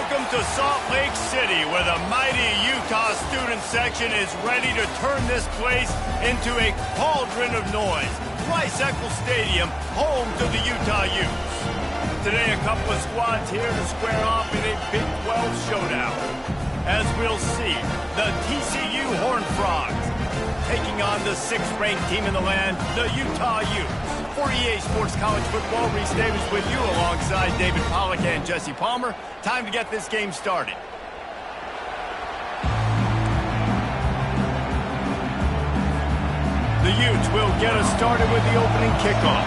Welcome to Salt Lake City, where the mighty Utah student section is ready to turn this place into a cauldron of noise. Rice-Eccles Stadium, home to the Utah Utes. Today, a couple of squads here to square off in a Big 12 showdown. As we'll see, the TCU Horned Frogs taking on the 6th-ranked team in the land, the Utah Utes. For EA Sports College Football, Reese Davis with you alongside David Pollack and Jesse Palmer. Time to get this game started. The Utes will get us started with the opening kickoff.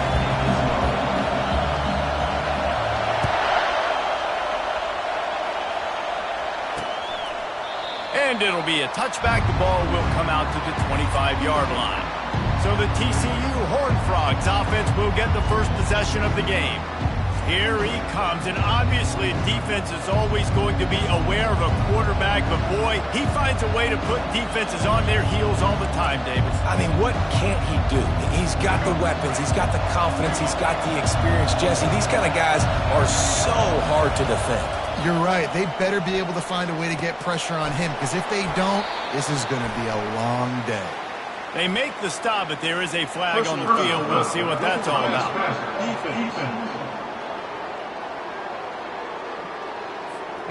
And it'll be a touchback. The ball will come out to the 25-yard line. So the TCU Horned Frogs offense will get the first possession of the game. Here he comes, and obviously defense is always going to be aware of a quarterback, but boy, he finds a way to put defenses on their heels all the time, Davis. I mean, what can't he do? He's got the weapons, he's got the confidence, he's got the experience. Jesse, these kind of guys are so hard to defend. You're right. They better be able to find a way to get pressure on him, because if they don't, this is going to be a long day. They make the stop, but there is a flag on the field. We'll see what that's all about.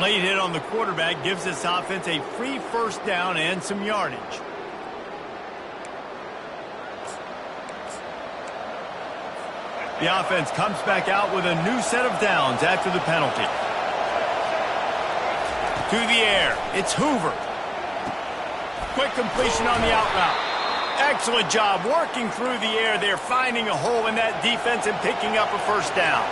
Late hit on the quarterback gives this offense a free first down and some yardage. The offense comes back out with a new set of downs after the penalty. To the air, it's Hoover. Quick completion on the out route. Excellent job working through the air there, finding a hole in that defense and picking up a first down.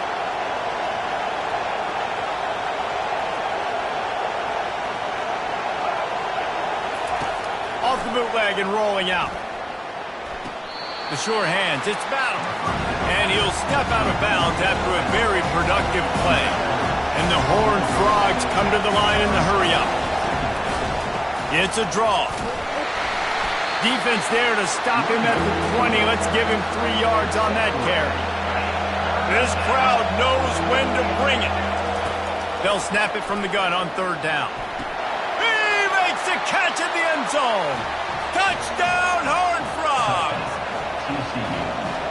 Off the bootleg and rolling out. The sure hands, it's Battle. And he'll step out of bounds after a very productive play. And the Horned Frogs come to the line in the hurry-up. It's a draw. Defense there to stop him at the 20. Let's give him 3 yards on that carry. This crowd knows when to bring it. They'll snap it from the gun on 3rd down. He makes the catch at the end zone. Touchdown, Horned Frogs!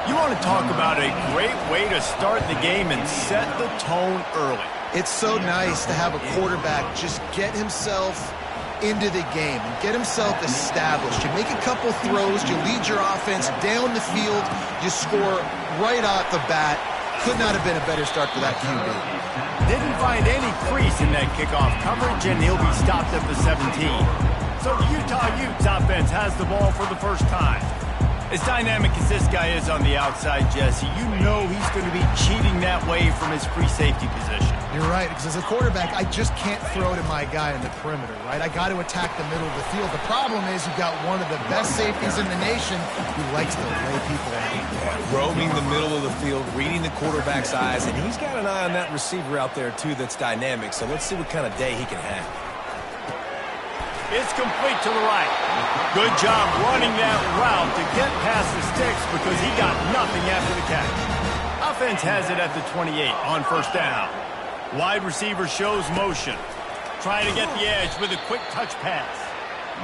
You want to talk about a great way to start the game and set the tone early. It's so nice to have a quarterback just get himself into the game and get himself established. You make a couple throws, you lead your offense down the field, you score right off the bat. Could not have been a better start for that QB. Didn't find any crease in that kickoff coverage, and he'll be stopped at the 17. So the Utah Utes offense has the ball for the first time. As dynamic as this guy is on the outside, Jesse, you know he's going to be cheating that way from his free safety position. You're right, because as a quarterback, I just can't throw to my guy in the perimeter, right? I got to attack the middle of the field. The problem is you've got one of the best safeties in the nation who likes to lay people out. Roaming the middle of the field, reading the quarterback's eyes, and he's got an eye on that receiver out there, too, that's dynamic. So let's see what kind of day he can have. It's complete to the right. Good job running that route to get past the sticks because he got nothing after the catch. Offense has it at the 28 on 1st down. Wide receiver shows motion. Trying to get the edge with a quick touch pass.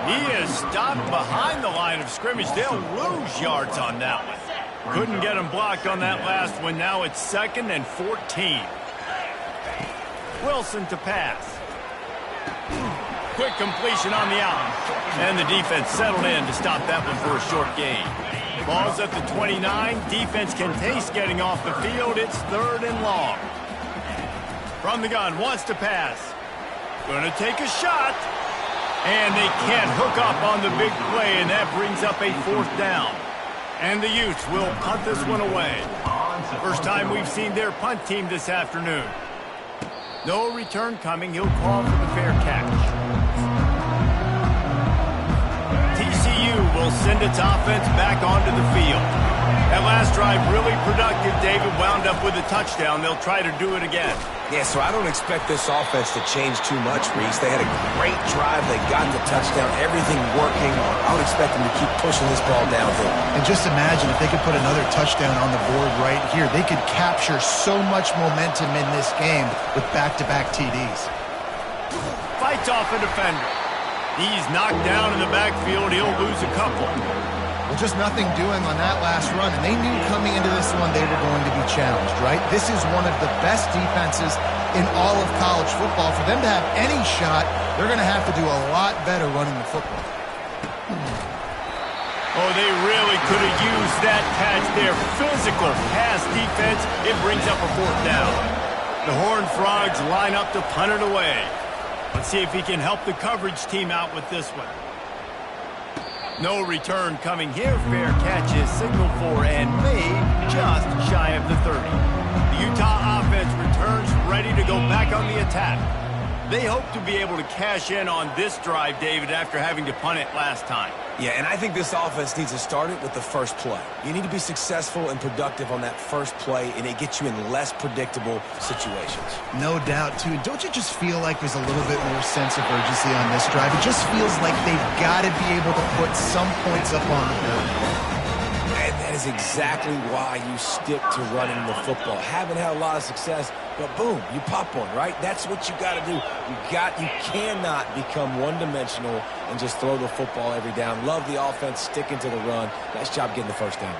He is stopped behind the line of scrimmage. They'll lose yards on that one. Couldn't get him blocked on that last one. Now it's 2nd and 14. Wilson to pass. Quick completion on the out. And the defense settled in to stop that one for a short gain. Ball's at the 29. Defense can taste getting off the field. It's 3rd and long. From the gun, wants to pass. Gonna take a shot. And they can't hook up on the big play, and that brings up a 4th down. And the Utes will punt this one away. First time we've seen their punt team this afternoon. No return coming. He'll call for the fair catch. TCU will send its offense back onto the field. That last drive really productive. David wound up with a touchdown. They'll try to do it again. Yeah, so I don't expect this offense to change too much, Reese. They had a great drive. They got the touchdown. Everything working. I would expect them to keep pushing this ball downhill. And just imagine if they could put another touchdown on the board right here. They could capture so much momentum in this game with back-to-back TDs. Fights off a defender. He's knocked down in the backfield. He'll lose a couple. Well, just nothing doing on that last run, and they knew coming into this one they were going to be challenged, right? This is one of the best defenses in all of college football. For them to have any shot, they're going to have to do a lot better running the football. Oh, they really could have used that catch there. Physical pass defense. It brings up a 4th down. The Horned Frogs line up to punt it away. Let's see if he can help the coverage team out with this one. No return coming here. Fair catch is signaled for and made just shy of the 30. The Utah offense returns ready to go back on the attack. They hope to be able to cash in on this drive, David, after having to punt it last time. Yeah, and I think this offense needs to start it with the first play. You need to be successful and productive on that first play, and it gets you in less predictable situations. No doubt, too. Don't you just feel like there's a little bit more sense of urgency on this drive? It just feels like they've got to be able to put some points up on the board. And that is exactly why you stick to running the football. Haven't had a lot of success, but boom, you pop one, right? That's what you got to do. You cannot become one-dimensional and just throw the football every down. Love the offense, sticking to the run. Nice job getting the first down.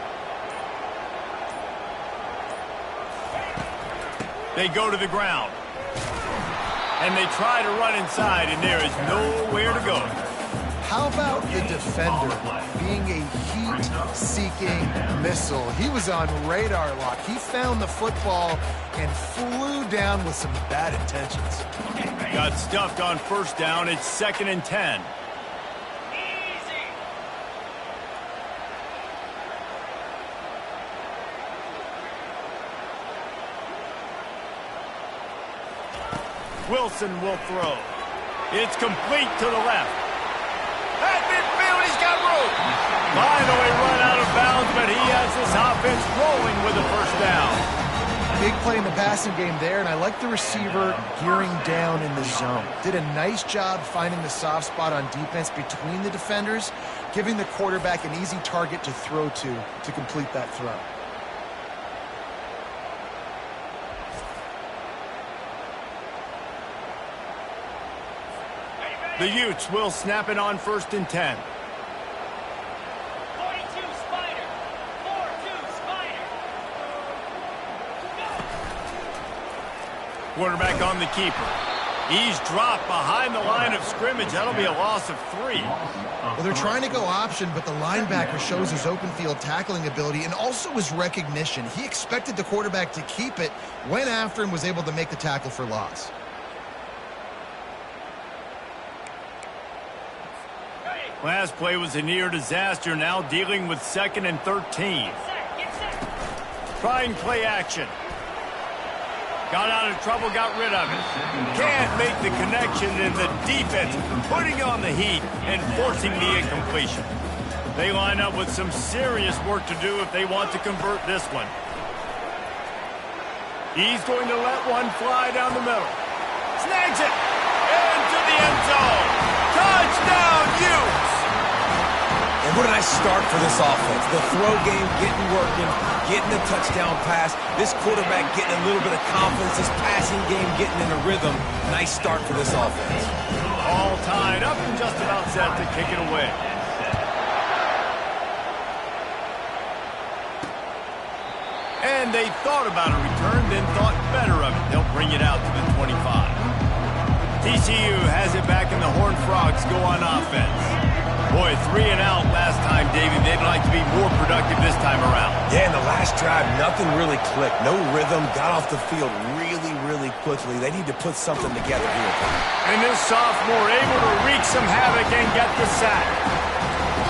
They go to the ground. And they try to run inside, and there is nowhere to go. How about the defender being a heat-seeking missile? He was on radar lock. He found the football and flew down with some bad intentions. Got stuffed on 1st down. It's 2nd and 10. Wilson will throw. It's complete to the left. At midfield, he's got room. Finally run out of bounds, but he has this offense rolling with a 1st down. Big play in the passing game there, and I like the receiver gearing down in the zone. Did a nice job finding the soft spot on defense between the defenders, giving the quarterback an easy target to throw to complete that throw. The Utes will snap it on 1st and 10. 42 Spider. 4-2 Spider. Quarterback on the keeper. He's dropped behind the line of scrimmage. That'll be a loss of 3. Well, they're trying to go option, but the linebacker shows his open field tackling ability and also his recognition. He expected the quarterback to keep it, went after him, was able to make the tackle for loss. Last play was a near disaster, now dealing with 2nd and 13. Get set. Trying play action. Got out of trouble, got rid of it. Can't make the connection, and the defense putting on the heat and forcing the incompletion. They line up with some serious work to do if they want to convert this one. He's going to let one fly down the middle. Snags it. Into the end zone. Touchdown, Utes! And what a nice start for this offense. The throw game getting working, getting a touchdown pass. This quarterback getting a little bit of confidence. This passing game getting in a rhythm. Nice start for this offense. All tied up and just about set to kick it away. And they thought about a return, then thought better of it. They'll bring it out to the 25. TCU has it back, and the Horned Frogs go on offense. Boy, 3 and out last time, David. They'd like to be more productive this time around. Yeah, in the last drive, nothing really clicked. No rhythm. Got off the field really quickly. They need to put something together here. And this sophomore able to wreak some havoc and get the sack.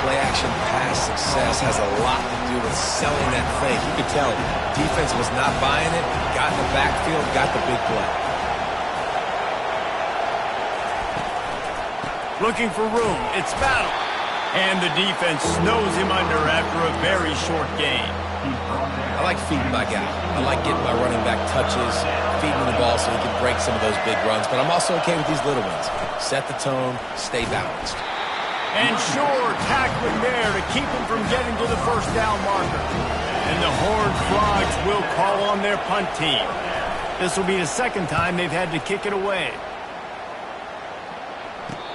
Play-action pass success has a lot to do with selling that fake. You could tell defense was not buying it. Got in the backfield, got the big play. Looking for room. It's Battle. And the defense snows him under after a very short game. I like feeding my guy. I like getting my running back touches, feeding him the ball so he can break some of those big runs. But I'm also okay with these little ones. Set the tone, stay balanced. And sure, tackling there to keep him from getting to the 1st down marker. And the Horned Frogs will call on their punt team. This will be the 2nd time they've had to kick it away.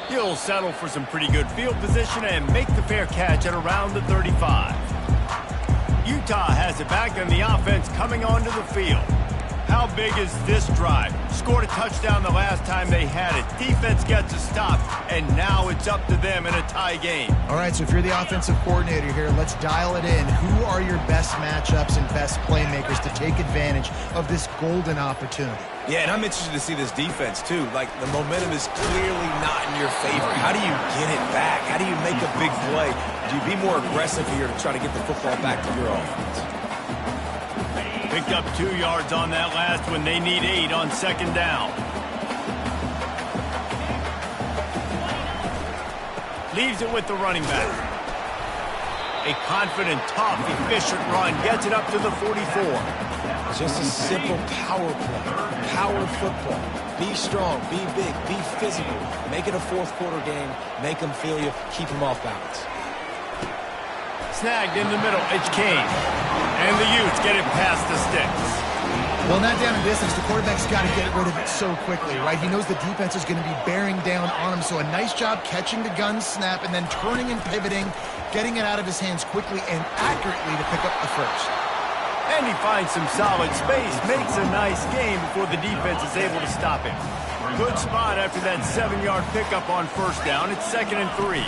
He'll settle for some pretty good field position and make the fair catch at around the 35. Utah has it back and the offense coming onto the field. How big is this drive? Scored a touchdown the last time they had it. Defense gets a stop, and now it's up to them in a tie game. All right, so if you're the offensive coordinator here, let's dial it in. Who are your best matchups and best playmakers to take advantage of this golden opportunity? Yeah, and I'm interested to see this defense, too. Like, the momentum is clearly not in your favor. How do you get it back? How do you make a big play? Do you be more aggressive here to try to get the football back to your offense? Picked up 2 yards on that last one. They need 8 on second down. Leaves it with the running back. A confident, tough, efficient run. Gets it up to the 44. Just a simple power play. Power football. Be strong, be big, be physical. Make it a fourth quarter game. Make them feel you. Keep them off balance. Snagged in the middle. It's Kane. And the Utes get it past the sticks. Well, not down in distance. The quarterback's got to get rid of it so quickly, right? He knows the defense is going to be bearing down on him. So a nice job catching the gun snap and then turning and pivoting, getting it out of his hands quickly and accurately to pick up the first. And he finds some solid space, makes a nice game before the defense is able to stop him. Good spot after that 7-yard pickup on first down. It's 2nd and 3.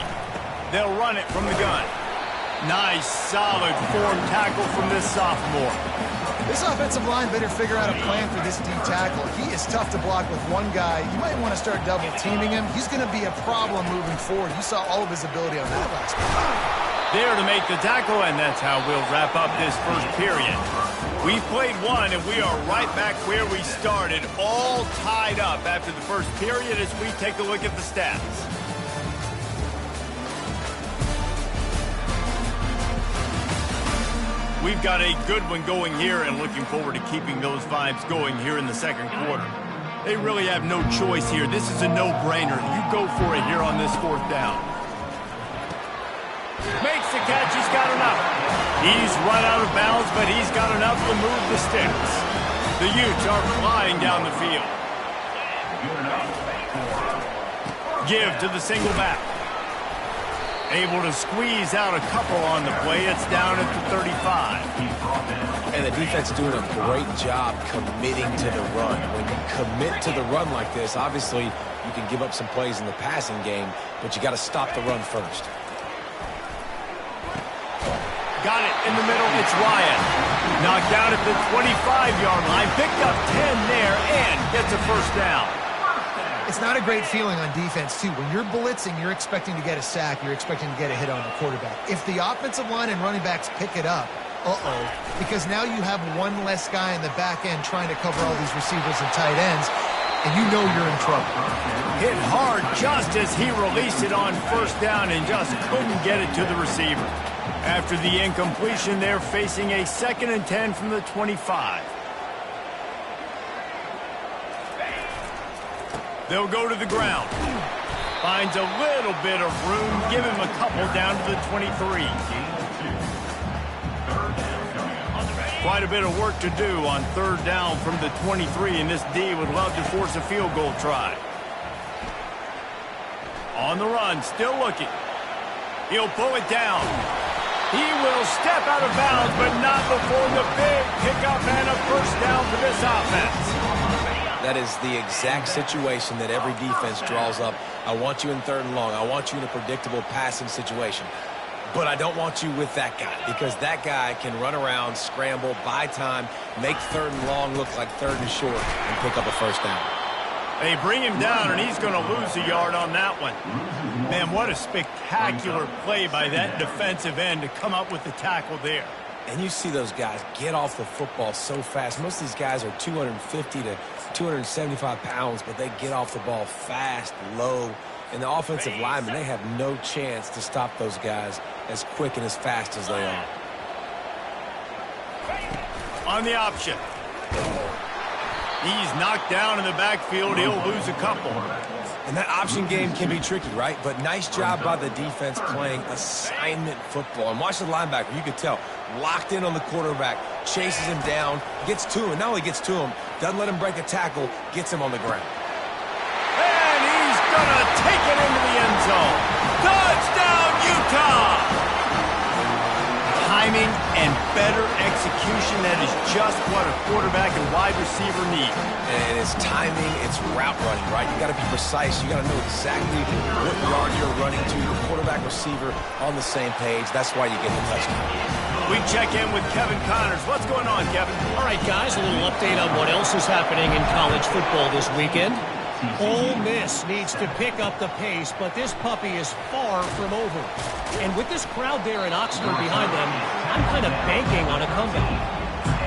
They'll run it from the gun. Nice, solid form tackle from this sophomore. This offensive line better figure out a plan for this D tackle. He is tough to block with one guy. You might want to start double teaming him. He's going to be a problem moving forward. You saw all of his ability on that last one. There to make the tackle, and that's how we'll wrap up this first period. We've played one, and we are right back where we started, all tied up after the first period as we take a look at the stats. We've got a good one going here and looking forward to keeping those vibes going here in the second quarter. They really have no choice here. This is a no-brainer. You go for it here on this fourth down. Makes the catch. He's got enough. He's run out of bounds, but he's got enough to move the sticks. The Utes are flying down the field. Give to the single back. Able to squeeze out a couple on the play. It's down at the 35. And the defense doing a great job committing to the run. When you commit to the run like this, obviously you can give up some plays in the passing game, but you got to stop the run first. Got it in the middle. It's Ryan. Knocked out at the 25-yard line. Picked up 10 there and gets a first down. It's not a great feeling on defense, too. When you're blitzing, you're expecting to get a sack. You're expecting to get a hit on the quarterback. If the offensive line and running backs pick it up, because now you have one less guy in the back end trying to cover all these receivers and tight ends, and you know you're in trouble. Hit hard just as he released it on first down and just couldn't get it to the receiver. After the incompletion, they're facing a 2nd and 10 from the 25. They'll go to the ground. Finds a little bit of room. Give him a couple down to the 23. Quite a bit of work to do on third down from the 23, and this D would love to force a field goal try. On the run, still looking. He'll pull it down. He will step out of bounds, but not before the big pickup and a first down for this offense. That is the exact situation that every defense draws up. I want you in 3rd and long. I want you in a predictable passing situation. But I don't want you with that guy, because that guy can run around, scramble, buy time, make 3rd and long look like 3rd and short, and pick up a first down. They bring him down, and he's going to lose a yard on that one. Man, what a spectacular play by that defensive end to come up with the tackle there. And you see those guys get off the football so fast. Most of these guys are 250 to 275 pounds, but they get off the ball fast, low. And the offensive linemen, they have no chance to stop those guys as quick and as fast as they are. On the option. He's knocked down in the backfield. He'll lose a couple. And that option game can be tricky, right? But nice job by the defense playing assignment football. And watch the linebacker. You could tell. Locked in on the quarterback. Chases him down. Gets to him. Not only gets to him, doesn't let him break a tackle. Gets him on the ground. And he's going to take it into the and better execution. That is just what a quarterback and wide receiver need. And it's timing, it's route running, right? You got to be precise. You got to know exactly what yard you're running to. The quarterback, receiver on the same page. That's why you get the touchdown. We check in with Kevin Connors. What's going on, Kevin? All right, guys, a little update on what else is happening in college football this weekend. Ole Miss needs to pick up the pace, but this puppy is far from over. And with this crowd there in Oxford behind them, I'm kind of banking on a comeback.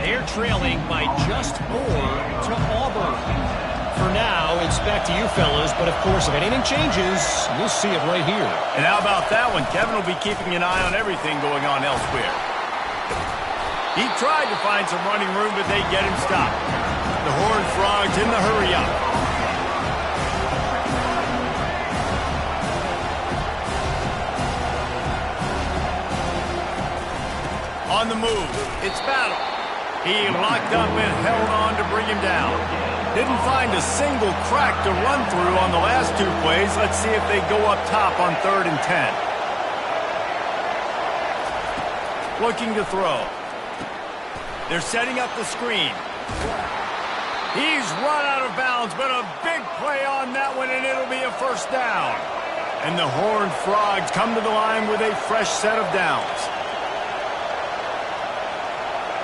They're trailing by just 4 to Auburn. For now, it's back to you fellas, but of course, if anything changes, you'll see it right here. And how about that one? Kevin will be keeping an eye on everything going on elsewhere. He tried to find some running room, but they get him stopped. The Horned Frogs in the hurry-up. On the move, it's Battle. He locked up and held on to bring him down. Didn't find a single crack to run through on the last 2 plays. Let's see if they go up top on 3rd and 10. Looking to throw. They're setting up the screen. He's run out of bounds, but a big play on that one, and it'll be a first down. And the Horned Frogs come to the line with a fresh set of downs.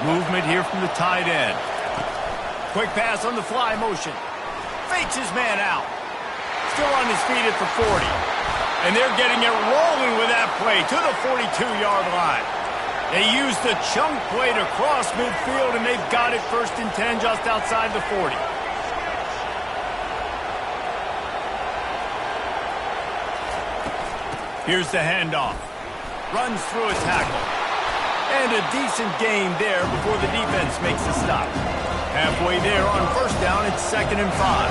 Movement here from the tight end. Quick pass on the fly motion. Fakes his man out. Still on his feet at the 40. And they're getting it rolling with that play to the 42-yard line. They used the chunk play to cross midfield, and they've got it 1st and 10 just outside the 40. Here's the handoff. Runs through a tackle. And a decent gain there before the defense makes a stop. Halfway there on 1st down, it's 2nd and 5.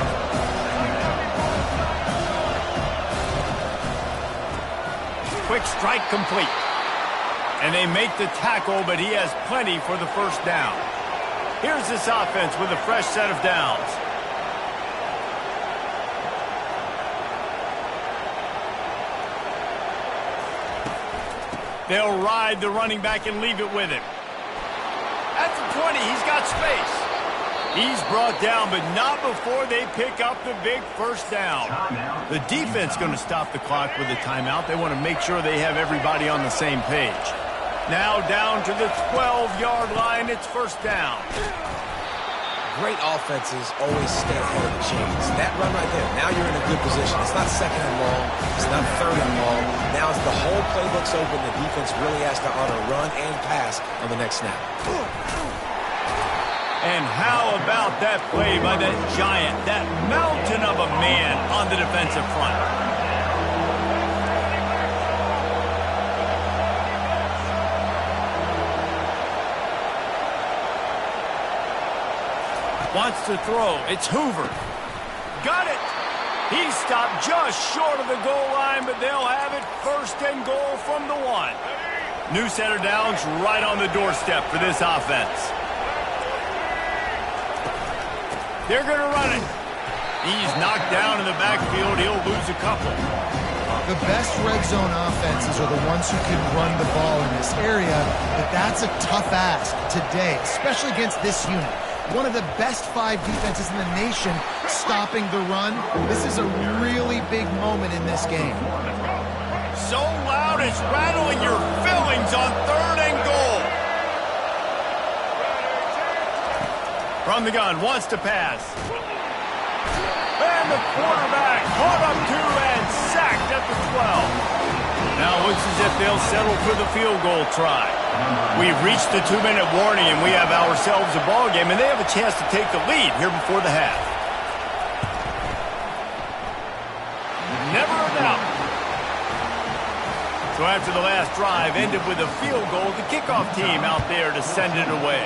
Quick strike complete. And they make the tackle, but he has plenty for the first down. Here's this offense with a fresh set of downs. They'll ride the running back and leave it with him. At the 20, he's got space. He's brought down, but not before they pick up the big first down. The defense going to stop the clock with a timeout. They want to make sure they have everybody on the same page. Now down to the 12-yard line. It's first down. Great offenses always stay ahead of the chains. That run right there, now you're in a good position. It's not 2nd and long. It's not 3rd and long. Now as the whole playbook's open, the defense really has to honor run and pass on the next snap. And how about that play by that giant, that mountain of a man on the defensive front? Wants to throw. It's Hoover. Got it. He stopped just short of the goal line, but they'll have it 1st and goal from the 1. New set of downs right on the doorstep for this offense. They're going to run it. He's knocked down in the backfield. He'll lose a couple. The best red zone offenses are the ones who can run the ball in this area, but that's a tough ask today, especially against this unit. One of the best 5 defenses in the nation stopping the run. This is a really big moment in this game. So loud it's rattling your fillings on 3rd and goal. From the gun, wants to pass. And the quarterback caught up to and sacked at the 12. Now it looks as if they'll settle for the field goal try. We've reached the 2-minute warning, and we have ourselves a ball game, and they have a chance to take the lead here before the half. Never a doubt. So after the last drive ended with a field goal, the kickoff team out there to send it away.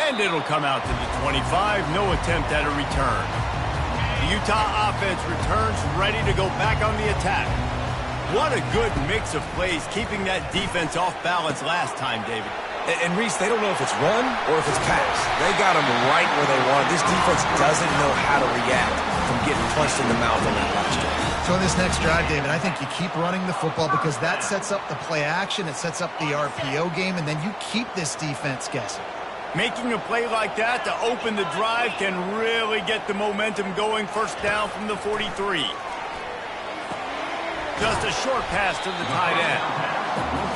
And it'll come out to the 25. No attempt at a return. The Utah offense returns ready to go back on the attack. What a good mix of plays, keeping that defense off balance last time, David. And Reese, they don't know if it's run or if it's pass. They got them right where they want. This defense doesn't know how to react. from getting punched in the mouth on that last drive. So in this next drive, David, I think you keep running the football because that sets up the play action, it sets up the RPO game, and then you keep this defense guessing. Making a play like that to open the drive can really get the momentum going. First down from the 43. Just a short pass to the tight end.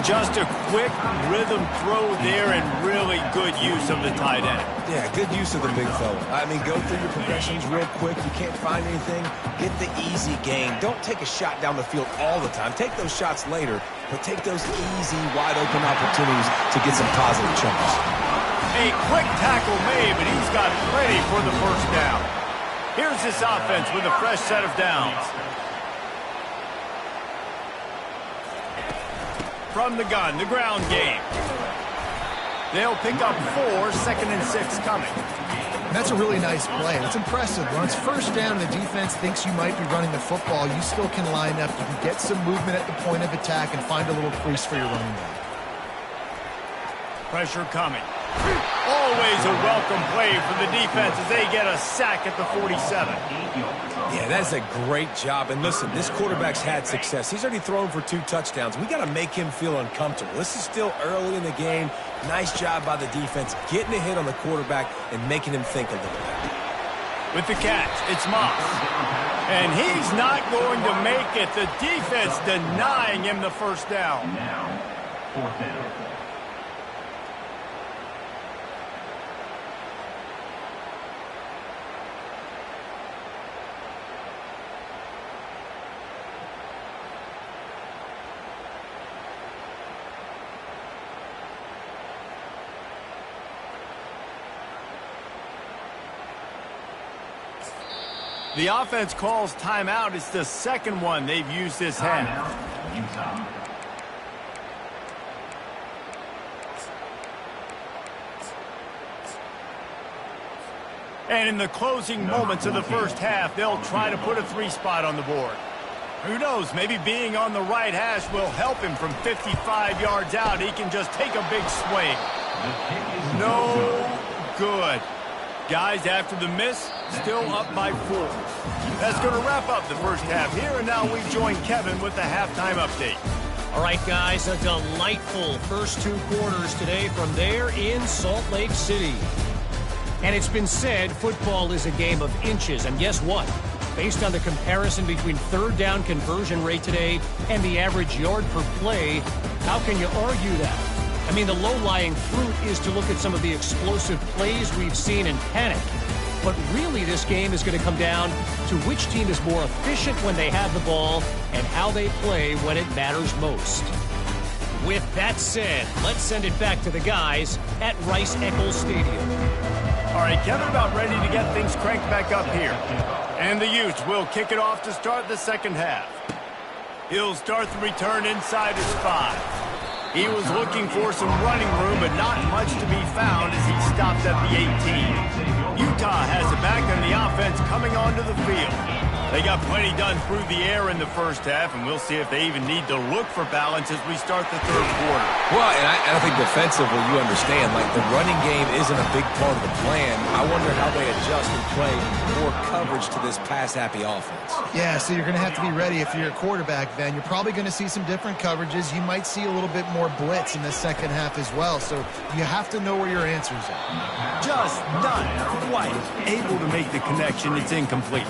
Just a quick rhythm throw there and really good use of the tight end. Yeah, good use of the big fella. I mean, go through your progressions real quick. You can't find anything. Get the easy gain. Don't take a shot down the field all the time. Take those shots later, but take those easy, wide-open opportunities to get some positive chunks. A quick tackle made, but he's got plenty for the first down. Here's this offense with a fresh set of downs. From the gun, the ground game. They'll pick up 4, 2nd and 6 coming. That's a really nice play. It's impressive. When it's first down and the defense thinks you might be running the football, you still can line up. You can get some movement at the point of attack and find a little crease for your running back. Pressure coming. Always a welcome play for the defense as they get a sack at the 47. Yeah, that's a great job. And listen, this quarterback's had success. He's already thrown for 2 touchdowns. We got to make him feel uncomfortable. This is still early in the game. Nice job by the defense, getting a hit on the quarterback and making him think a little bit. With the catch, it's Moss. And he's not going to make it. The defense denying him the first down. Now, 4th down. The offense calls timeout. It's the second one they've used this half. Utah. And in the closing moments of the first half, they'll try to put a 3 spot on the board. Who knows, maybe being on the right hash will help him from 55 yards out. He can just take a big swing. No good. Guys, after the miss, still up by 4. That's going to wrap up the first half here, and now we join Kevin with the halftime update. All right, guys, a delightful first 2 quarters today from there in Salt Lake City. And it's been said football is a game of inches, and guess what? Based on the comparison between third down conversion rate today and the average yard per play, how can you argue that? I mean, the low-lying fruit is to look at some of the explosive plays we've seen and panic. But really, this game is going to come down to which team is more efficient when they have the ball and how they play when it matters most. With that said, let's send it back to the guys at Rice-Eccles Stadium. All right, Kevin, about ready to get things cranked back up here. And the Utes will kick it off to start the second half. He'll start the return inside his 5. He was looking for some running room, but not much to be found as he stopped at the 18. Utah has it back, and the offense coming onto the field. They got plenty done through the air in the first half, and we'll see if they even need to look for balance as we start the third quarter. Well, and I think defensively, you understand, like the running game isn't a big part of the plan. I wonder how they adjust and play more coverage to this pass-happy offense. Yeah, so you're going to have to be ready if you're a quarterback, then. You're probably going to see some different coverages. You might see a little bit more blitz in the second half as well, so you have to know where your answers are. Just not quite able to make the connection. It's incomplete.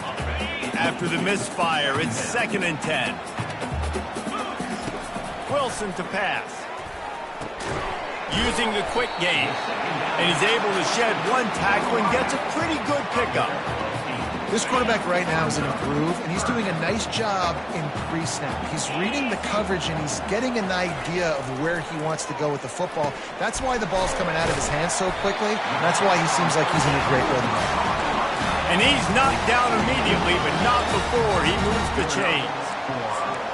After the misfire, it's 2nd and 10. Wilson to pass. Using the quick game. And he's able to shed 1 tackle and gets a pretty good pickup. This quarterback right now is in a groove, and he's doing a nice job in pre-snap. He's reading the coverage, and he's getting an idea of where he wants to go with the football. That's why the ball's coming out of his hands so quickly. That's why he seems like he's in a great rhythm right now. And he's knocked down immediately, but not before he moves the chains.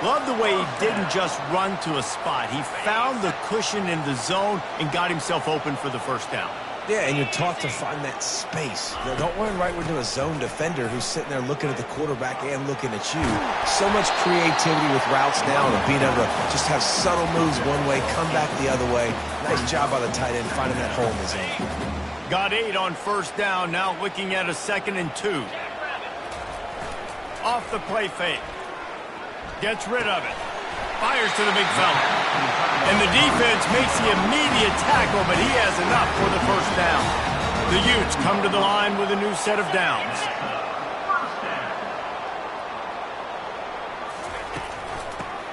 Love the way he didn't just run to a spot. He found the cushion in the zone and got himself open for the first down. Yeah, and you're taught to find that space. Don't run right into a zone defender who's sitting there looking at the quarterback and looking at you. So much creativity with routes now and being able to just have subtle moves one way, come back the other way. Nice job by the tight end finding that hole in the zone. Got 8 on first down, now looking at a 2nd and 2. Off the play fake. Gets rid of it. Fires to the big fella. And the defense makes the immediate tackle, but he has enough for the first down. The Utes come to the line with a new set of downs.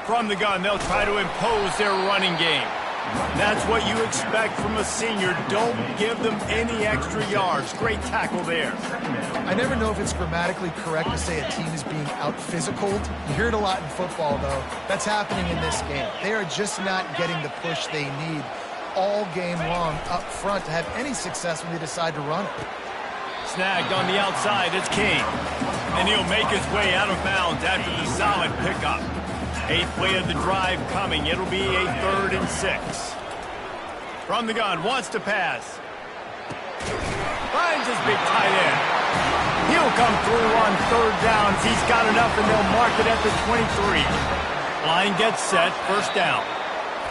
From the gun, they'll try to impose their running game. That's what you expect from a senior. Don't give them any extra yards. Great tackle there. I never know if it's grammatically correct to say a team is being out-physicaled. You hear it a lot in football, though. That's happening in this game. They are just not getting the push they need all game long up front to have any success when they decide to run it. Snagged on the outside, it's King. And he'll make his way out of bounds after the solid pickup. 8th play of the drive coming. It'll be a 3rd and 6. From the gun, wants to pass. Finds his big tight end. He'll come through on 3rd downs. He's got enough, and they'll mark it at the 23. Line gets set, first down.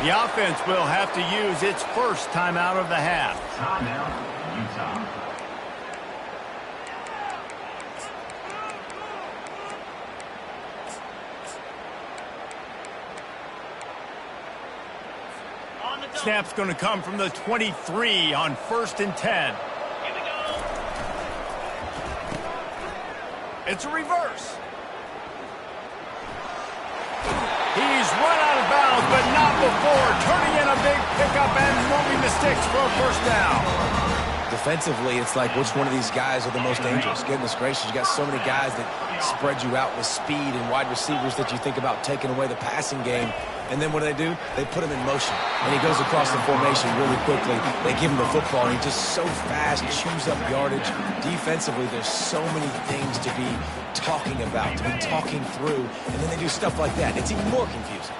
The offense will have to use its first timeout of the half. Timeout, Utah. Snap's going to come from the 23 on 1st and 10. Here we go. It's a reverse. He's run out of bounds, but not before turning in a big pickup and moving the sticks for a first down. Defensively, it's like which one of these guys are the most dangerous? Goodness gracious, you got so many guys that spread you out with speed and wide receivers that you think about taking away the passing game. And then what do? They put him in motion. And he goes across the formation really quickly. They give him the football, and he's just so fast, chews up yardage. Defensively, there's so many things to be talking about, to be talking through, and then they do stuff like that. It's even more confusing.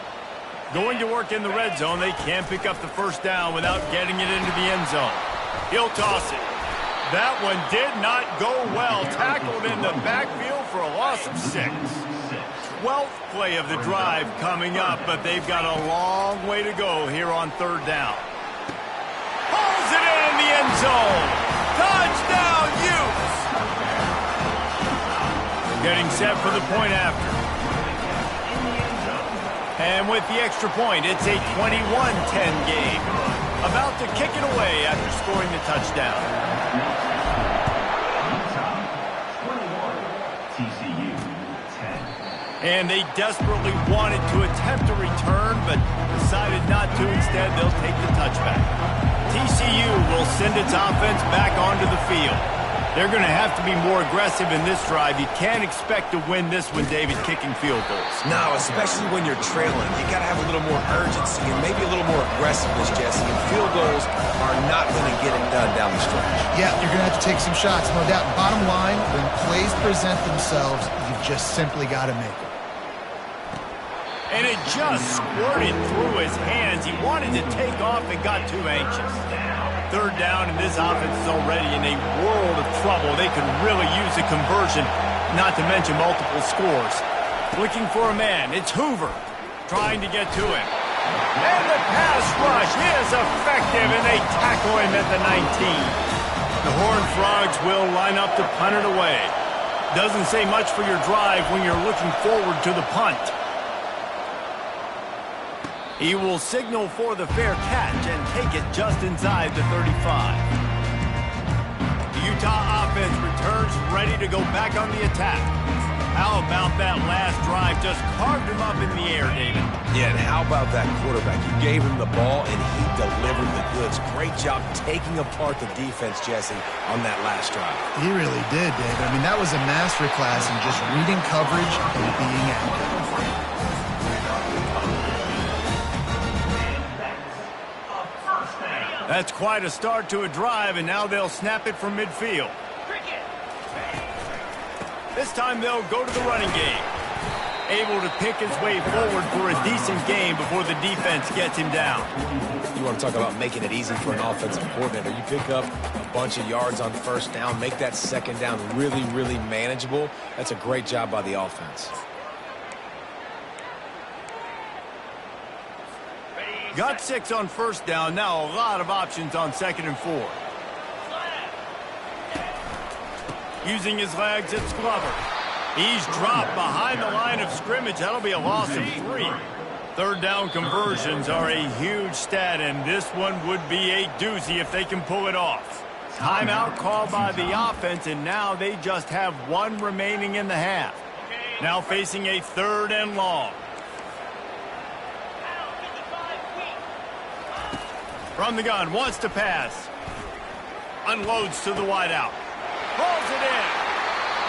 Going to work in the red zone, they can't pick up the first down without getting it into the end zone. He'll toss it. That one did not go well. Tackled in the backfield for a loss of 6. 12th play of the drive coming up, but they've got a long way to go here on 3rd down. Pulls it in the end zone. Touchdown, Utes! Getting set for the point after. And with the extra point, it's a 21-10 game. About to kick it away after scoring the touchdown. TCU 10. And they desperately wanted to attempt a return, but decided not to. Instead, they'll take the touchback. TCU will send its offense back onto the field. They're going to have to be more aggressive in this drive. You can't expect to win this one, David, kicking field goals. No, especially when you're trailing. You got to have a little more urgency and maybe a little more aggressiveness, Jesse. And field goals are not going to get it done down the stretch. Yeah, you're going to have to take some shots, no doubt. Bottom line, when plays present themselves, you've just simply got to make them. And it just squirted through his hands. He wanted to take off and got too anxious. 3rd down, and this offense is already in a world of trouble. They could really use a conversion, not to mention multiple scores. Looking for a man. It's Hoover trying to get to him. And the pass rush is effective, and they tackle him at the 19. The Horned Frogs will line up to punt it away. Doesn't say much for your drive when you're looking forward to the punt. He will signal for the fair catch and take it just inside the 35. The Utah offense returns ready to go back on the attack. How about that last drive? Just carved him up in the air, David. Yeah, and how about that quarterback? You gave him the ball, and he delivered the goods. Great job taking apart the defense, Jesse, on that last drive. He really did, David. I mean, that was a masterclass in just reading coverage and being accurate. That's quite a start to a drive, and now they'll snap it from midfield. This time they'll go to the running game. Able to pick his way forward for a decent game before the defense gets him down. You want to talk about making it easy for an offensive coordinator. You pick up a bunch of yards on 1st down, make that 2nd down really, really manageable. That's a great job by the offense. Got 6 on 1st down. Now a lot of options on 2nd and 4. Using his legs, it's Glover. He's dropped behind the line of scrimmage. That'll be a loss of 3. Third down conversions are a huge stat, and this one would be a doozy if they can pull it off. Timeout called by the offense, and now they just have 1 remaining in the half. Now facing a 3rd and long. From the gun, wants to pass. Unloads to the wideout. Pulls it in.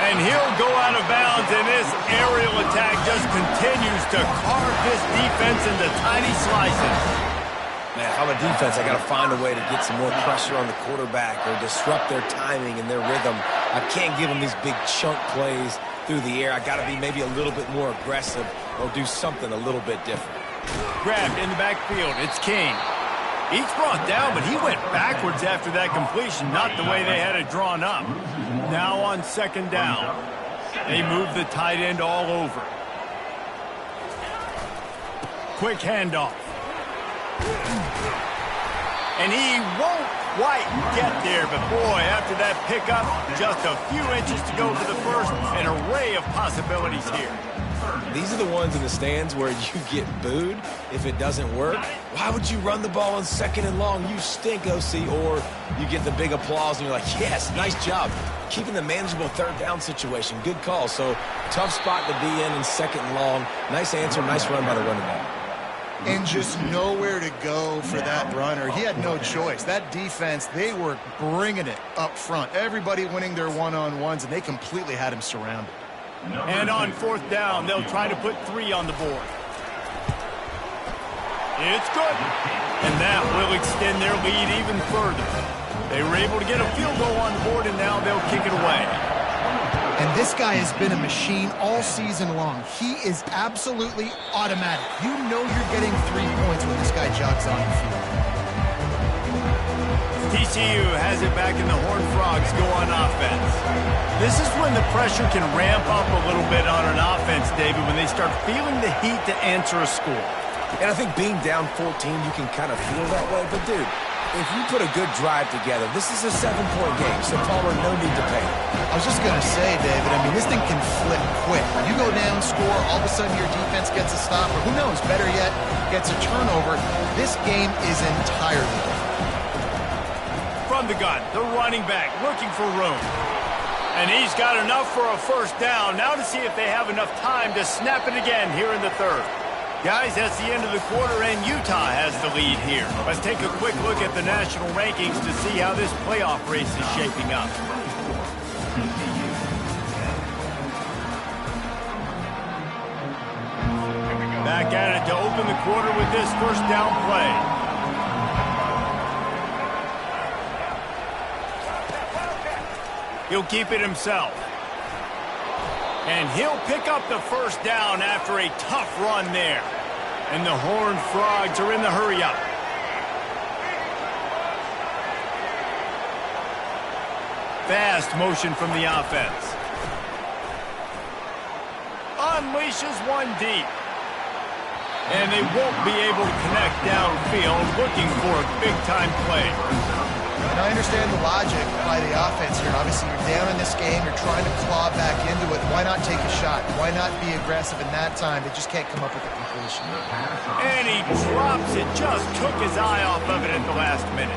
And he'll go out of bounds, and this aerial attack just continues to carve this defense into tiny slices. Man, if I'm a defense, I got to find a way to get some more pressure on the quarterback or disrupt their timing and their rhythm. I can't give them these big chunk plays through the air. I got to be maybe a little bit more aggressive or do something a little bit different. Grabbed in the backfield. It's King. He's brought down, but he went backwards after that completion, not the way they had it drawn up. Now on 2nd down, they move the tight end all over. Quick handoff. And he won't quite get there, but boy, after that pickup, just a few inches to go for the first. An array of possibilities here. These are the ones in the stands where you get booed if it doesn't work. Why would you run the ball on 2nd and long? You stink, OC. Or you get the big applause and you're like, yes, nice job. Keeping the manageable 3rd down situation. Good call. So tough spot to be in 2nd and long. Nice answer, nice run by the running back. And just nowhere to go for that runner. He had no choice. That defense, they were bringing it up front. Everybody winning their one-on-ones, and they completely had him surrounded. And on 4th down, they'll try to put 3 on the board. It's good. And that will extend their lead even further. They were able to get a field goal on the board, and now they'll kick it away. And this guy has been a machine all season long. He is absolutely automatic. You know you're getting 3 points when this guy jogs on the field. TCU has it back, and the Horned Frogs go on offense. This is when the pressure can ramp up a little bit on an offense, David, when they start feeling the heat to answer a score. And I think being down 14, you can kind of feel that way. But, dude, if you put a good drive together, this is a 7-point game, so Palmer, no need to panic. I was just going to say, David, I mean, this thing can flip quick. You go down, score, all of a sudden your defense gets a stop, or who knows, better yet, gets a turnover. This game is entirely different. From the gun, the running back looking for room. And he's got enough for a 1st down. Now to see if they have enough time to snap it again here in the 3rd. Guys, that's the end of the quarter, and Utah has the lead here. Let's take a quick look at the national rankings to see how this playoff race is shaping up. Back at it to open the quarter with this 1st down play. He'll keep it himself. And he'll pick up the 1st down after a tough run there. And the Horned Frogs are in the hurry-up. Fast motion from the offense. Unleashes one deep. And they won't be able to connect downfield, looking for a big-time play. And I understand the logic by the offense here. Obviously, you're down in this game. You're trying to claw back into it. Why not take a shot? Why not be aggressive in that time? They just can't come up with a completion. And he drops it. Just took his eye off of it at the last minute.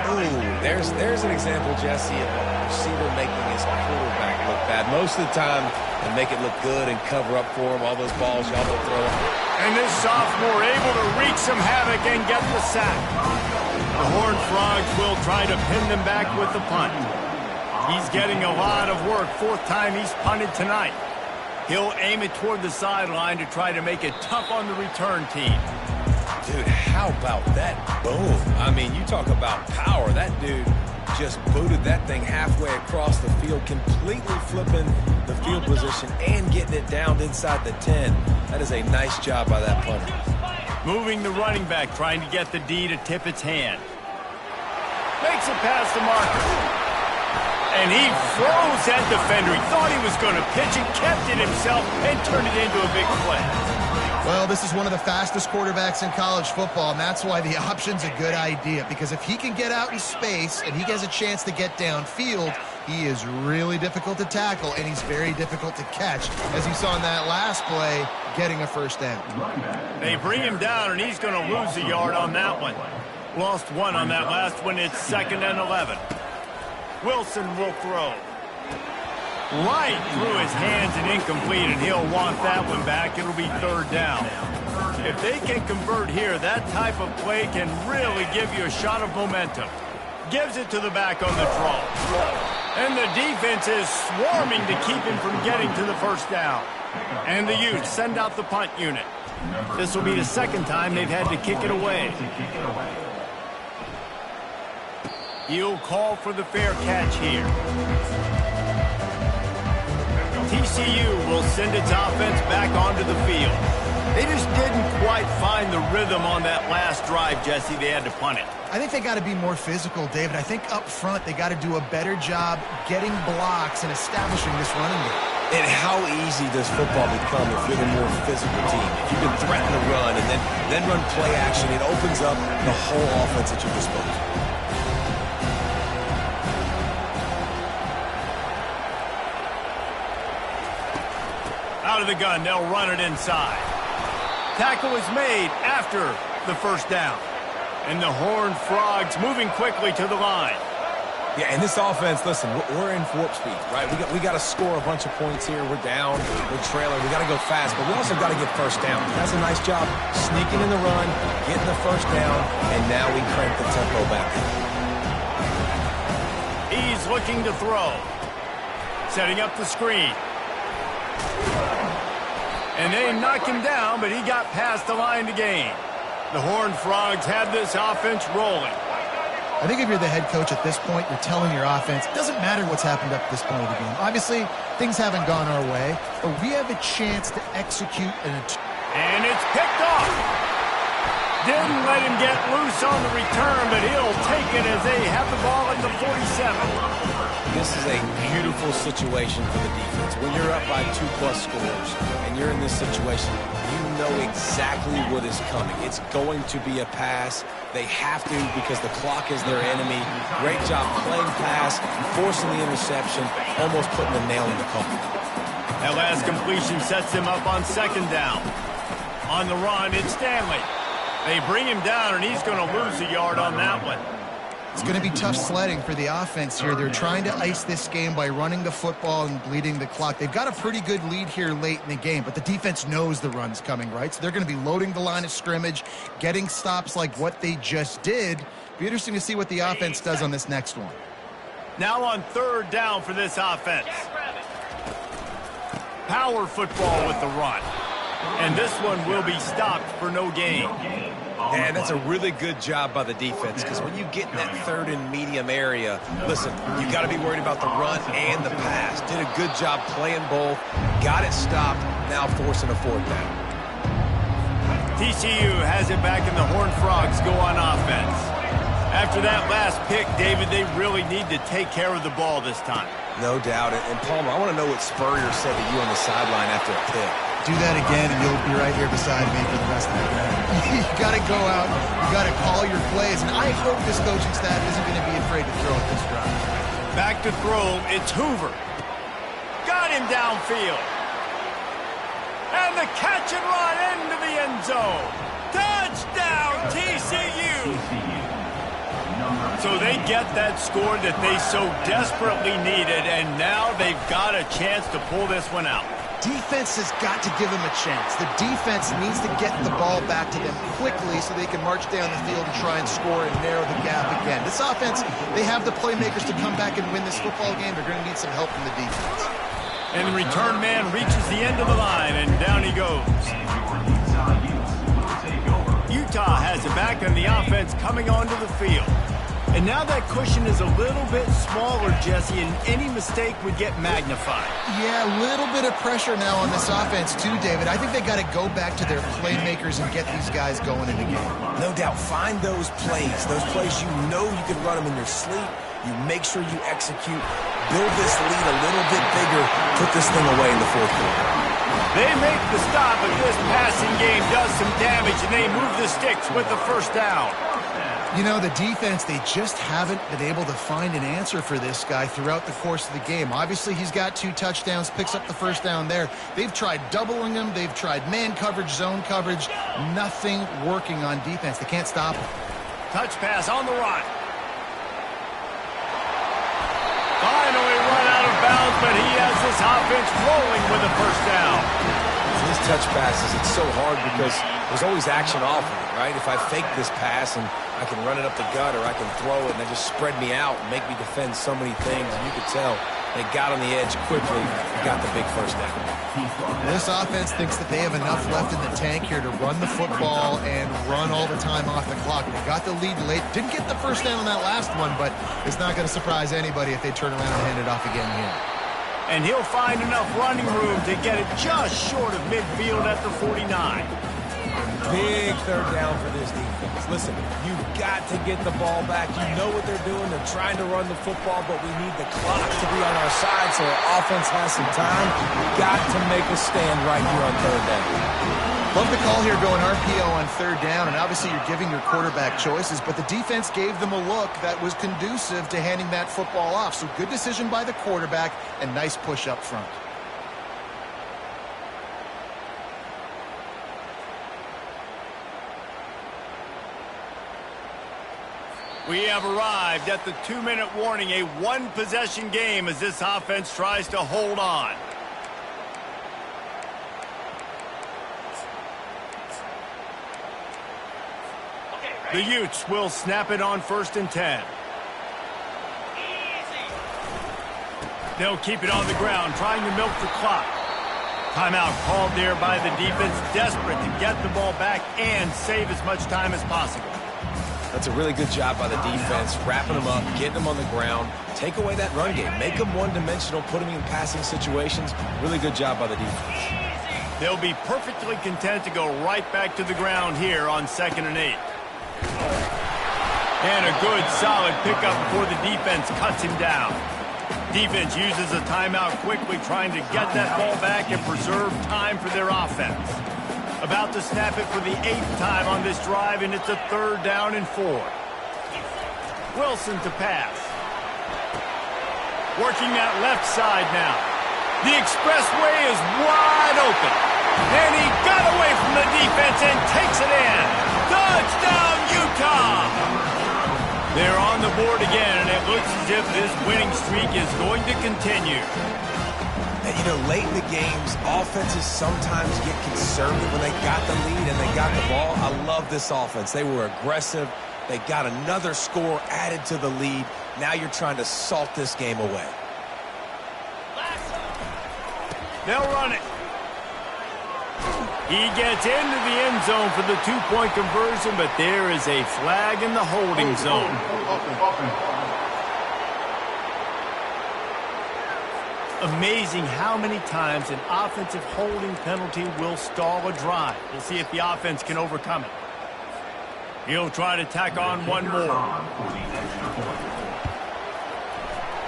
Ooh, there's an example, Jesse, of a receiver making his quarterback look bad. Most of the time, they make it look good and cover up for him. All those balls y'all will throw. And this sophomore able to wreak some havoc and get the sack. The Horned Frogs will try to pin them back with the punt. He's getting a lot of work. 4th time he's punted tonight. He'll aim it toward the sideline to try to make it tough on the return team. Dude, how about that boom? I mean, you talk about power. That dude just booted that thing halfway across the field, completely flipping the field position and getting it down inside the 10. That is a nice job by that punter. Moving the running back, trying to get the D to tip its hand. Makes it past the marker. And he froze that defender. He thought he was going to pitch it, kept it himself, and turned it into a big play. Well, this is one of the fastest quarterbacks in college football, and that's why the option's a good idea. Because if he can get out in space and he has a chance to get downfield, he is really difficult to tackle, and he's very difficult to catch. As you saw in that last play, getting a first down. They bring him down, and he's going to lose a yard on that one. Lost one on that last one. It's 2nd and 11. Wilson will throw. Right through his hands and incomplete, and he'll want that one back. It'll be 3rd down. If they can convert here, that type of play can really give you a shot of momentum. Gives it to the back on the draw. And the defense is swarming to keep him from getting to the first down. And the Utes send out the punt unit. This will be the 2nd time they've had to kick it away. He'll call for the fair catch here. TCU will send its offense back onto the field. They just didn't quite find the rhythm on that last drive, Jesse. They had to punt it. I think they got to be more physical, David. I think up front they got to do a better job getting blocks and establishing this running game. And how easy does football become if you're the more physical team? If you can threaten the run and then run play action, it opens up the whole offense at your disposal. Out of the gun, they'll run it inside. Tackle is made after the first down. And the Horned Frogs moving quickly to the line. Yeah, and this offense, listen, we're in warp speed, right? We got to score a bunch of points here. We're down, we're trailing. We got to go fast, but we also got to get first down. That's a nice job sneaking in the run, getting the first down, and now we crank the tempo back. He's looking to throw. Setting up the screen. And they knock him down, but he got past the line to gain. The Horned Frogs have this offense rolling. I think if you're the head coach at this point, you're telling your offense, it doesn't matter what's happened up to this point of the game. Obviously, things haven't gone our way, but we have a chance to execute and it's picked off. Didn't let him get loose on the return, but he'll take it as they have the ball at the 47. This is a beautiful situation for the defense. When you're up by 2+ scores and you're in this situation, you know exactly what is coming. It's going to be a pass. They have to because the clock is their enemy. Great job playing pass, forcing the interception, almost putting the nail in the coffin. That last completion sets him up on 2nd down. On the run, it's Stanley. They bring him down, and he's going to lose a yard on that one. It's going to be tough sledding for the offense here. They're trying to ice this game by running the football and bleeding the clock. They've got a pretty good lead here late in the game, but the defense knows the run's coming, right? So they're going to be loading the line of scrimmage, getting stops like what they just did. Be interesting to see what the offense does on this next one. Now on 3rd down for this offense. Power football with the run. And this one will be stopped for no gain. And that's a really good job by the defense because when you get in that 3rd and medium area, listen, you got to be worried about the run and the pass. Did a good job playing both, got it stopped, now forcing a 4th down. TCU has it back and the Horned Frogs go on offense. After that last pick, David, they really need to take care of the ball this time. No doubt. And Palmer, I want to know what Spurrier said to you on the sideline after a pick. Do that again, and you'll be right here beside me for the rest of the game. You got to go out. You got to call your plays. And I hope this coaching staff isn't going to be afraid to throw at this drive. Back to throw. It's Hoover. Got him downfield. And the catch and run into the end zone. Touchdown, TCU. So they get that score that they so desperately needed, and now they've got a chance to pull this one out. Defense has got to give them a chance. The defense needs to get the ball back to them quickly so they can march down the field and try and score and narrow the gap again. This offense, they have the playmakers to come back and win this football game. They're going to need some help from the defense. And the return man reaches the end of the line, and down he goes. Utah has it back, and the offense coming onto the field. And now that cushion is a little bit smaller, Jesse, and any mistake would get magnified. Yeah, a little bit of pressure now on this offense too, David. I think they got to go back to their playmakers and get these guys going in the game. No doubt. Find those plays you know you can run them in your sleep. You make sure you execute. Build this lead a little bit bigger. Put this thing away in the 4th quarter. They make the stop, but this passing game does some damage, and they move the sticks with the first down. You know, the defense, they just haven't been able to find an answer for this guy throughout the course of the game. Obviously, he's got 2 touchdowns, picks up the first down there. They've tried doubling him. They've tried man coverage, zone coverage. Nothing working on defense. They can't stop him. Touch pass on the run. Finally run out of bounds, but he has this offense rolling with a first down. These touch passes, it's so hard because there's always action off of it, right? If I fake this pass and I can run it up the gut or I can throw it and they just spread me out and make me defend so many things, and you could tell they got on the edge quickly, got the big first down. This offense thinks that they have enough left in the tank here to run the football and run all the time off the clock. They got the lead late. Didn't get the first down on that last one, but it's not going to surprise anybody if they turn around and hand it off again here. And he'll find enough running room to get it just short of midfield at the 49. Big third down for this defense. Listen, you've got to get the ball back. You know what they're doing. They're trying to run the football, but we need the clock to be on our side so our offense has some time. We've got to make a stand right here on third down. Love the call here going RPO on third down, and obviously you're giving your quarterback choices, but the defense gave them a look that was conducive to handing that football off. So good decision by the quarterback and nice push up front. We have arrived at the 2-minute warning, a one-possession game as this offense tries to hold on. The Utes will snap it on 1st and 10. They'll keep it on the ground, trying to milk the clock. Timeout called there by the defense, desperate to get the ball back and save as much time as possible. That's a really good job by the defense, wrapping them up, getting them on the ground, take away that run game, make them one-dimensional, put them in passing situations. Really good job by the defense. They'll be perfectly content to go right back to the ground here on 2nd and 8. And a good, solid pickup before the defense cuts him down. Defense uses a timeout quickly, trying to get that ball back and preserve time for their offense. About to snap it for the 8th time on this drive, and it's a 3rd down and 4. Wilson to pass. Working that left side now. The expressway is wide open. And he got away from the defense and takes it in. Touchdown, Utah! They're on the board again, and it looks as if this winning streak is going to continue. And, you know, late in the games, offenses sometimes get conservative when they got the lead and they got the ball. I love this offense. They were aggressive. They got another score added to the lead. Now you're trying to salt this game away. They'll run it. He gets into the end zone for the 2-point conversion, but there is a flag in the holding zone. Amazing how many times an offensive holding penalty will stall a drive. We'll see if the offense can overcome it. He'll try to tack on one more.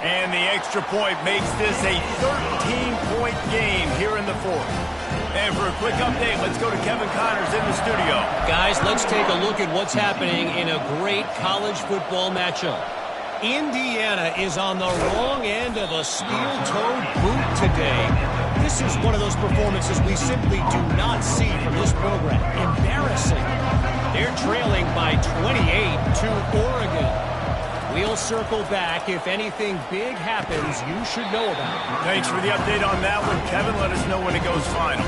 And the extra point makes this a 13-point game here in the 4th. And for a quick update, let's go to Kevin Connors in the studio. Guys, let's take a look at what's happening in a great college football matchup. Indiana is on the wrong end of a steel-toed boot today. This is one of those performances we simply do not see from this program. Embarrassing. They're trailing by 28 to Oregon. We'll circle back. If anything big happens, you should know about it. Thanks for the update on that one, Kevin. Let us know when it goes final.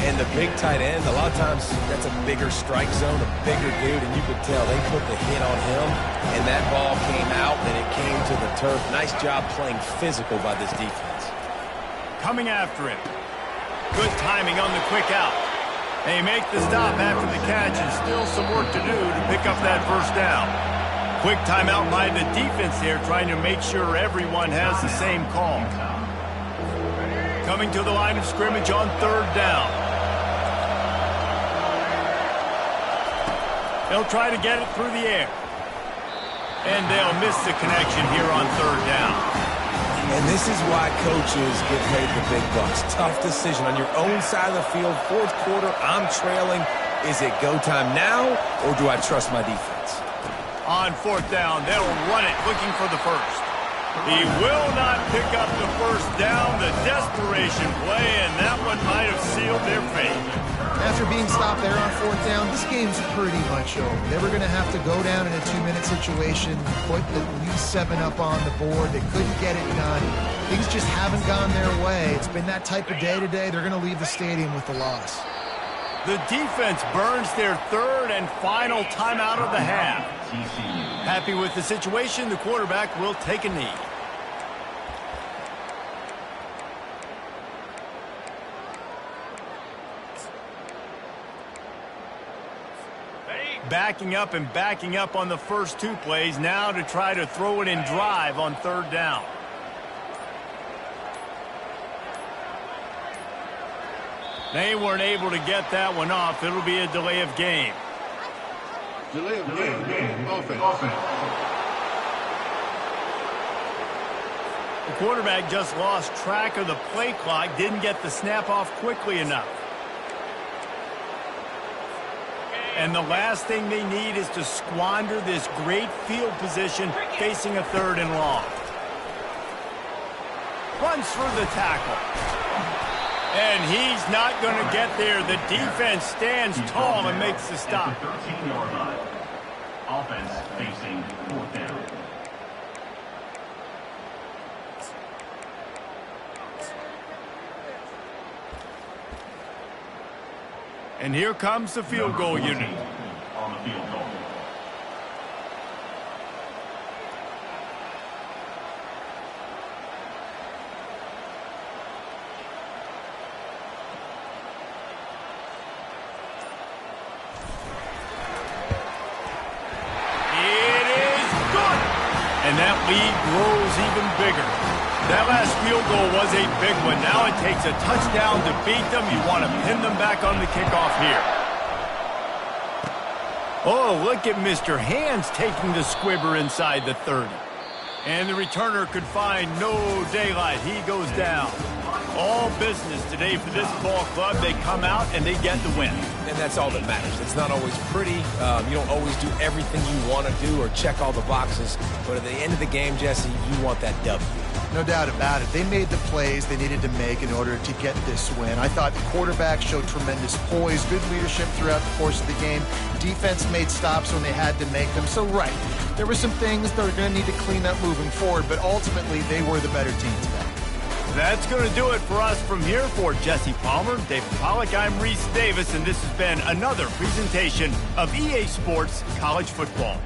And the big tight end, a lot of times that's a bigger strike zone, a bigger dude, and you could tell they put the hit on him, and that ball came out, and it came to the turf. Nice job playing physical by this defense. Coming after him. Good timing on the quick out. They make the stop after the catch, and still some work to do to pick up that first down. Quick timeout by the defense there, trying to make sure everyone has the same call. Coming to the line of scrimmage on 3rd down. They'll try to get it through the air. And they'll miss the connection here on 3rd down. And this is why coaches get paid the big bucks. Tough decision on your own side of the field. Fourth quarter, I'm trailing. Is it go time now, or do I trust my defense? On fourth down, they'll run it, looking for the first. He will not pick up the first down. The desperation play, and that one might have sealed their fate. After being stopped there on fourth down, this game's pretty much over. They were going to have to go down in a 2-minute situation, put at least 7 up on the board. They couldn't get it done. Things just haven't gone their way. It's been that type of day today. They're going to leave the stadium with the loss. The defense burns their third and final timeout of the half. Happy with the situation, the quarterback will take a knee. Backing up on the first 2 plays now to try to throw it in drive on third down. They weren't able to get that one off. It'll be a delay of game. Delay of game. Offense. The quarterback just lost track of the play clock, didn't get the snap off quickly enough. And the last thing they need is to squander this great field position facing a third and long. Runs through the tackle. And he's not going to get there. The defense stands tall and makes the stop. 13-yard line. Offense facing fourth down. And here comes the field goal unit. On the field goal. It is good. And that lead grows even bigger. That last field goal was a big one. Now it takes a touchdown to beat them. You want to pin them back on the kickoff here. Oh, look at Mr. Hands taking the squibber inside the 30. And the returner could find no daylight. He goes down. All business today for this ball club. They come out and they get the win. And that's all that matters. It's not always pretty. You don't always do everything you want to do or check all the boxes. But at the end of the game, Jesse, you want that W. No doubt about it. They made the plays they needed to make in order to get this win. I thought the quarterback showed tremendous poise, good leadership throughout the course of the game. Defense made stops when they had to make them. So, right, there were some things they're going to need to clean up moving forward, but ultimately they were the better team today. That's going to do it for us from here. For Jesse Palmer, David Pollack, I'm Reese Davis, and this has been another presentation of EA Sports College Football.